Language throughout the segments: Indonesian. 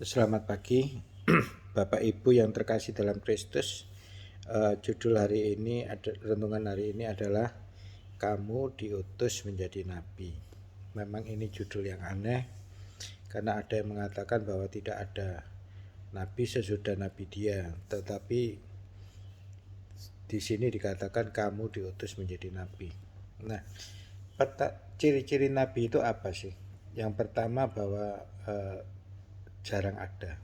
Selamat pagi, Bapak Ibu yang terkasih dalam Kristus. Judul hari ini, renungan hari ini adalah kamu diutus menjadi nabi. Memang ini judul yang aneh, karena ada yang mengatakan bahwa tidak ada nabi sesudah nabi dia, tetapi di sini dikatakan kamu diutus menjadi nabi. Nah, ciri-ciri nabi itu apa sih? Yang pertama bahwa jarang ada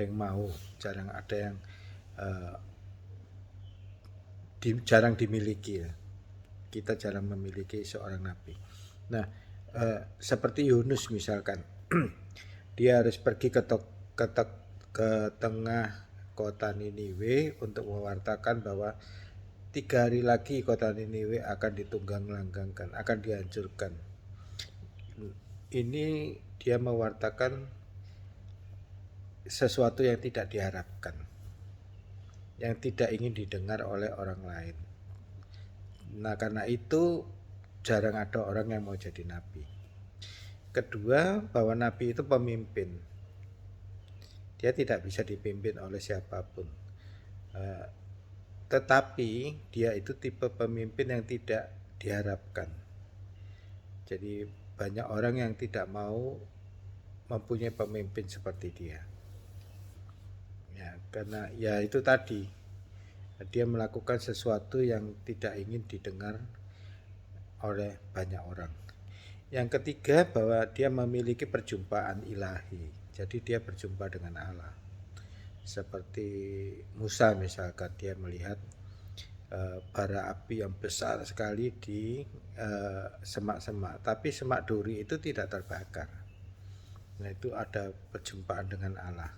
yang mau, jarang ada yang jarang dimiliki ya. Kita jarang memiliki seorang nabi. Nah, seperti Yunus misalkan, dia harus pergi ke tengah kota Niniwe untuk mewartakan bahwa 3 hari lagi kota Niniwe akan ditunggang-langgangkan, akan dihancurkan. Ini dia mewartakan sesuatu yang tidak diharapkan, yang tidak ingin didengar oleh orang lain. Nah, karena itu jarang ada orang yang mau jadi nabi. Kedua, bahwa nabi itu pemimpin. Dia tidak bisa dipimpin oleh siapapun. Tetapi dia itu tipe pemimpin yang tidak diharapkan. Jadi banyak orang yang tidak mau mempunyai pemimpin seperti dia. Ya, karena ya itu tadi, dia melakukan sesuatu yang tidak ingin didengar oleh banyak orang. Yang ketiga, bahwa dia memiliki perjumpaan ilahi. Jadi dia berjumpa dengan Allah. Seperti Musa misalkan, dia melihat bara api yang besar sekali di semak-semak, tapi semak duri itu tidak terbakar. Nah, itu ada perjumpaan dengan Allah.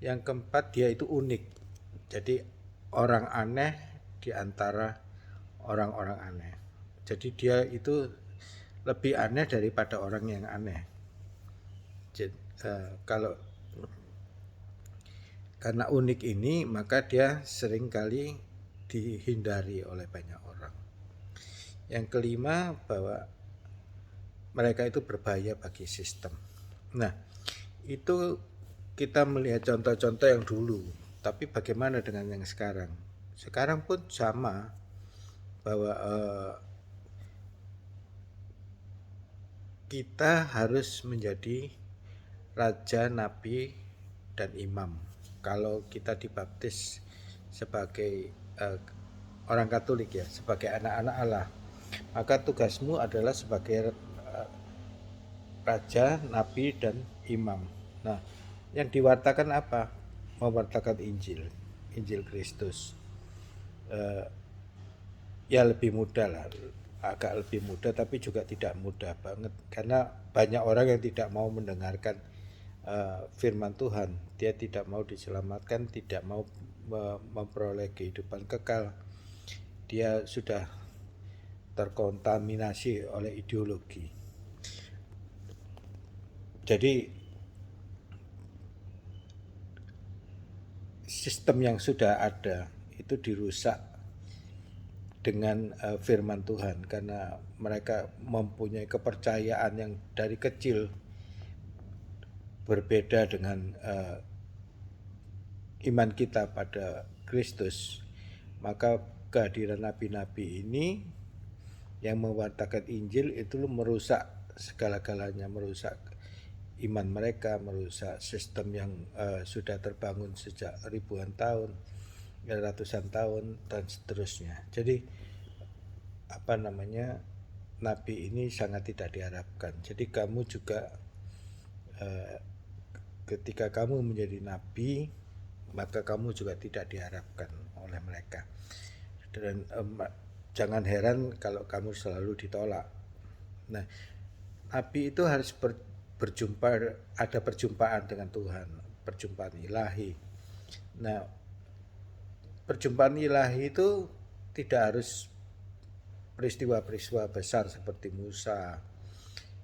Yang keempat, dia itu unik. Jadi orang aneh di antara orang-orang aneh. Jadi dia itu lebih aneh daripada orang yang aneh. Jadi, karena unik ini, maka dia seringkali dihindari oleh banyak orang. Yang kelima, bahwa mereka itu berbahaya bagi sistem. Nah, itu kita melihat contoh-contoh yang dulu, tapi bagaimana dengan yang sekarang? Sekarang pun sama, bahwa kita harus menjadi raja, nabi, dan imam. Kalau kita dibaptis sebagai orang Katolik ya, sebagai anak-anak Allah, maka tugasmu adalah sebagai raja, nabi, dan imam. Nah, yang diwartakan apa? Mewartakan Injil Kristus. Ya lebih mudah lah, agak lebih mudah, tapi juga tidak mudah banget, karena banyak orang yang tidak mau mendengarkan firman Tuhan. Dia tidak mau diselamatkan, tidak mau memperoleh kehidupan kekal. Dia sudah terkontaminasi oleh ideologi. Jadi sistem yang sudah ada itu dirusak dengan firman Tuhan, karena mereka mempunyai kepercayaan yang dari kecil berbeda dengan iman kita pada Kristus. Maka kehadiran nabi-nabi ini yang mewartakan Injil itu merusak segala-galanya, merusak iman mereka, merusak sistem yang sudah terbangun sejak ribuan tahun, ratusan tahun, dan seterusnya. Jadi nabi ini sangat tidak diharapkan. Jadi kamu juga ketika kamu menjadi nabi, maka kamu juga tidak diharapkan oleh mereka. Dan jangan heran kalau kamu selalu ditolak. Nah, nabi itu harus ada perjumpaan dengan Tuhan, perjumpaan ilahi. Nah, perjumpaan ilahi itu tidak harus peristiwa-peristiwa besar seperti Musa,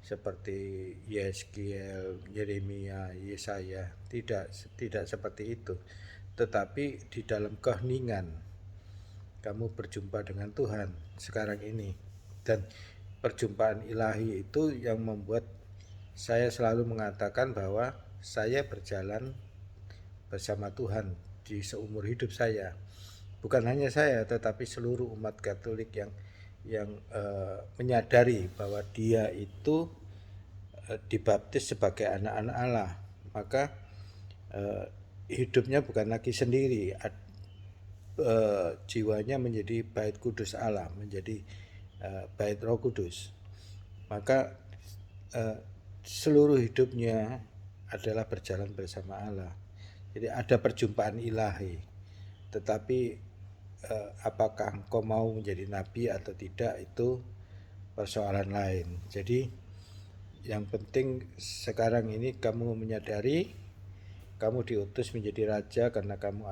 seperti Yeskiel, Yeremia, Yesaya. Tidak seperti itu. Tetapi di dalam keheningan kamu berjumpa dengan Tuhan sekarang ini. Dan perjumpaan ilahi itu yang membuat saya selalu mengatakan bahwa saya berjalan bersama Tuhan di seumur hidup saya. Bukan hanya saya, tetapi seluruh umat Katolik yang menyadari bahwa dia itu dibaptis sebagai anak-anak Allah, maka hidupnya bukan lagi sendiri, jiwanya menjadi bait kudus Allah, menjadi bait Roh Kudus. Maka seluruh hidupnya adalah berjalan bersama Allah. Jadi ada perjumpaan ilahi. Tetapi apakah engkau mau menjadi nabi atau tidak, itu persoalan lain. Jadi yang penting sekarang ini kamu menyadari kamu diutus menjadi raja karena kamu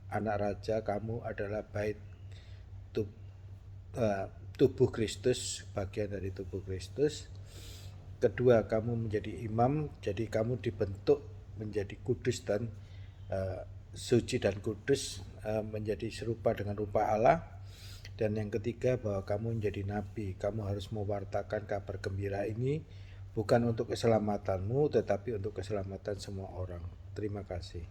anak raja, kamu adalah bait tubuh Kristus, bagian dari tubuh Kristus. Kedua, kamu menjadi imam, jadi kamu dibentuk menjadi kudus dan suci dan kudus, menjadi serupa dengan rupa Allah. Dan yang ketiga, bahwa kamu menjadi nabi, kamu harus mewartakan kabar gembira ini bukan untuk keselamatanmu, tetapi untuk keselamatan semua orang. Terima kasih.